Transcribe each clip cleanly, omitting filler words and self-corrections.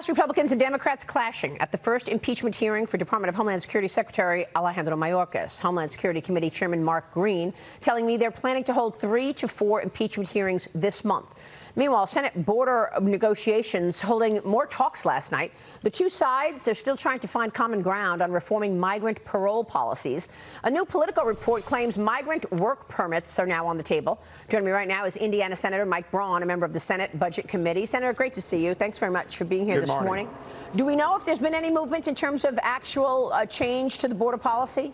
House Republicans and Democrats clashing at the first impeachment hearing for Department of Homeland Security Secretary Alejandro Mayorkas. Homeland Security Committee Chairman Mark Green telling me they're planning to hold 3 to 4 impeachment hearings this month. Meanwhile, Senate border negotiations holding more talks last night. The two sides are still trying to find common ground on reforming migrant parole policies. A new Politico report claims migrant work permits are now on the table. Joining me right now is Indiana Senator Mike Braun, a member of the Senate Budget Committee. Senator, great to see you. Thanks very much for being here this morning. Do we know if there's been any movement in terms of actual change to the border policy?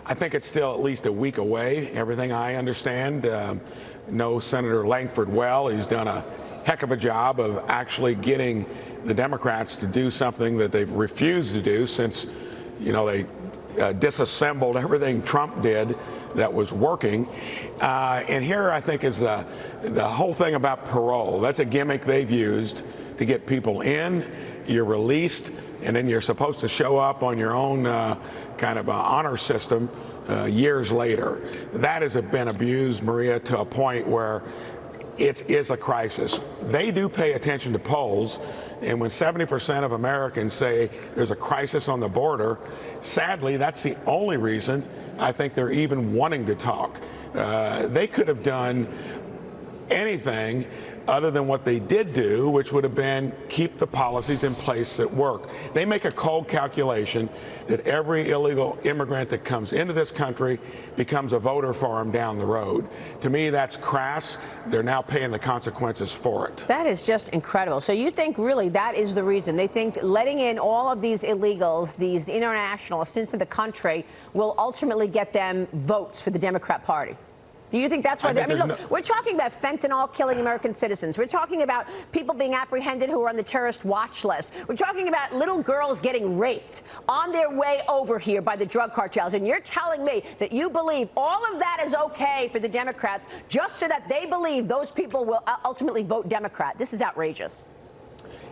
I think it's still at least a week away, everything I understand. Know Senator Langford well. He's done a heck of a job of actually getting the Democrats to do something that they've refused to do since, they disassembled everything Trump did that was working. And here, I think, is the whole thing about parole. That's a gimmick they've used to get people in. You're released, and then you're supposed to show up on your own kind of honor system years later. That has been abused, Maria, to a point where it is a crisis. They do pay attention to polls, and when 70% of Americans say there's a crisis on the border, sadly, that's the only reason I think they're even wanting to talk. They could have done anything other than what they did do, which would have been keep the policies in place that work. They make a cold calculation that every illegal immigrant that comes into this country becomes a voter for them down the road. To me, that's crass. They're now paying the consequences for it. That is just incredible. So you think really that is the reason? They think letting in all of these illegals, these internationalists into the country will ultimately get them votes for the Democrat Party? Do you think that's why? Look, we're talking about fentanyl killing American citizens. We're talking about people being apprehended who are on the terrorist watch list. We're talking about little girls getting raped on their way over here by the drug cartels. And you're telling me that you believe all of that is okay for the Democrats just so that they believe those people will ultimately vote Democrat. This is outrageous.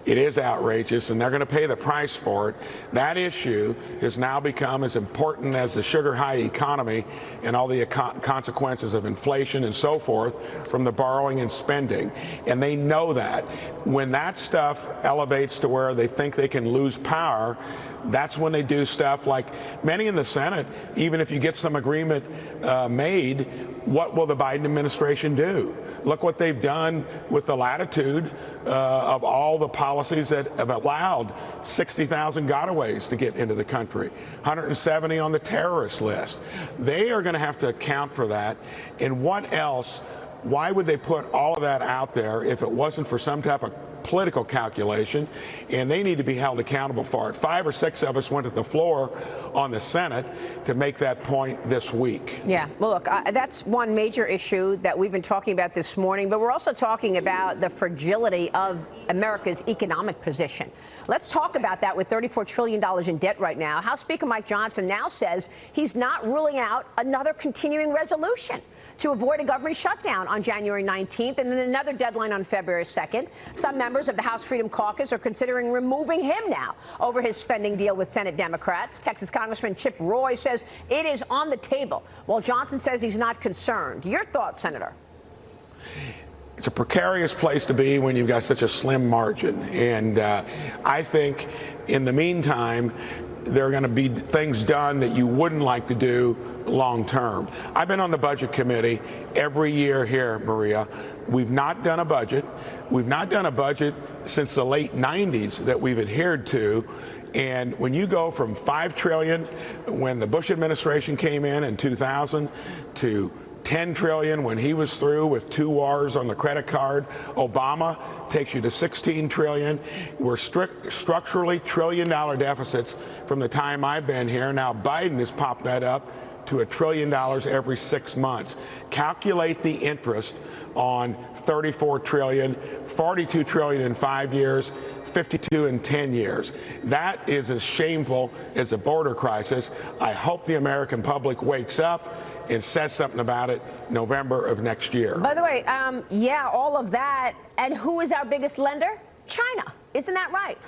It is outrageous, and they're going to pay the price for it. That issue has now become as important as the sugar-high economy and all the consequences of inflation and so forth from the borrowing and spending. And they know that. When that stuff elevates to where they think they can lose power, that's when they do stuff like many in the Senate. Even if you get some agreement made, what will the Biden administration do? Look what they've done with the latitude of all the policies that have allowed 60,000 gotaways to get into the country, 170 on the terrorist list. They are going to have to account for that. And what else? Why would they put all of that out there if it wasn't for some type of political calculation? And they need to be held accountable for it. 5 or 6 of us went to the floor on the Senate to make that point this week. Yeah, well, look, that's one major issue that we've been talking about this morning, but we're also talking about the fragility of America's economic position. Let's talk about that with $34 trillion in debt right now. House Speaker Mike Johnson now says he's not ruling out another continuing resolution to avoid a government shutdown on January 19th and then another deadline on February 2nd. Some members of the House Freedom Caucus are considering removing him now over his spending deal with Senate Democrats. Texas Congressman Chip Roy says it is on the table, while Johnson says he's not concerned. Your thoughts, Senator? It's a precarious place to be when you've got such a slim margin. And I think in the meantime, there are going to be things done that you wouldn't like to do long term. I've been on the Budget Committee every year here, Maria. We've not done a budget. We've not done a budget since the late 90s that we've adhered to. And when you go from $5 trillion when the Bush administration came in 2000 to $10 trillion when he was through with 2 wars on the credit card. Obama takes you to $16 trillion. We're structurally trillion-dollar deficits from the time I've been here. Now Biden has popped that up to $1 trillion every 6 months. Calculate the interest on $34 trillion, $42 trillion in 5 years, 52 in 10 years. That is as shameful as the border crisis. I hope the American public wakes up and says something about it November of next year. By the way, yeah, all of that. And who is our biggest lender? China. Isn't that right?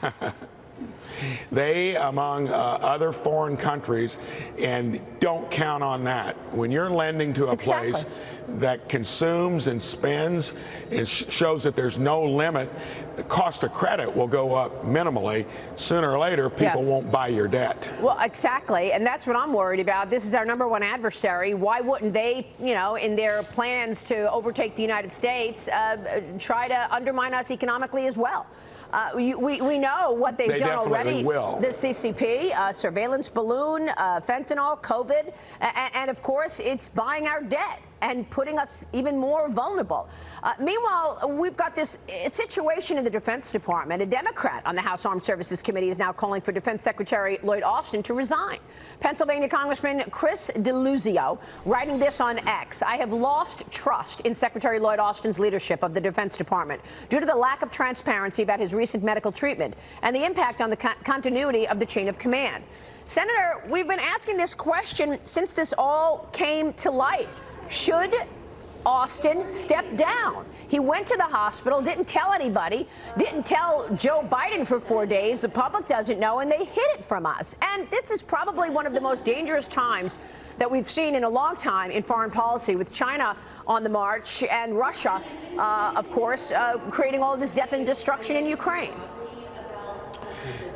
They, among other foreign countries, and don't count on that. When you're lending to a place that consumes and spends and shows that there's no limit, the cost of credit will go up minimally. Sooner or later, people won't buy your debt. Well, exactly, and that's what I'm worried about. This is our #1 adversary. Why wouldn't they, in their plans to overtake the United States, try to undermine us economically as well? We know what they've done already. Will. The CCP, surveillance balloon, fentanyl, COVID, and of course, it's buying our debt and putting us even more vulnerable. Meanwhile, we've got this situation in the Defense Department. A Democrat on the House Armed Services Committee is now calling for Defense Secretary Lloyd Austin to resign. Pennsylvania Congressman Chris DeLuzio writing this on X: "I have lost trust in Secretary Lloyd Austin's leadership of the Defense Department due to the lack of transparency about his recent medical treatment and the impact on the continuity of the chain of command." Senator, we've been asking this question since this all came to light. Should Austin step down? He went to the hospital, didn't tell anybody, didn't tell Joe Biden for 4 days. The public doesn't know, and they hid it from us. And this is probably one of the most dangerous times that we've seen in a long time in foreign policy, with China on the march and Russia, of course, creating all of this death and destruction in Ukraine.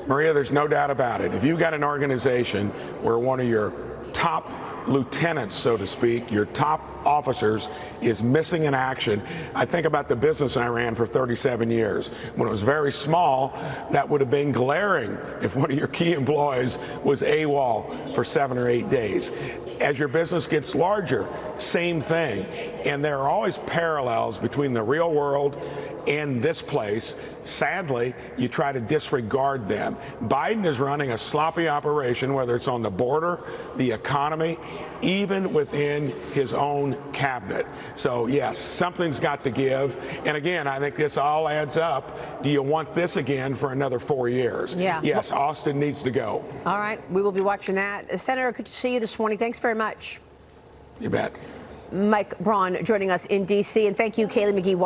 Maria, there's no doubt about it. If you've got an organization where one of your top lieutenants, so to speak, your top officers is missing in action. I think about the business I ran for 37 years. When it was very small, that would have been glaring if one of your key employees was AWOL for 7 or 8 days. As your business gets larger, same thing. And there are always parallels between the real world and this place. Sadly, you try to disregard them. Biden is running a sloppy operation, whether it's on the border, the economy, even within his own cabinet. So, yes, something's got to give. And again, I think this all adds up. Do you want this again for another 4 years? Yeah. Yes, Austin needs to go. All right. We will be watching that. Senator, good to see you this morning. Thanks very much. You bet. Mike Braun joining us in D.C. And thank you, Kaylee McGee.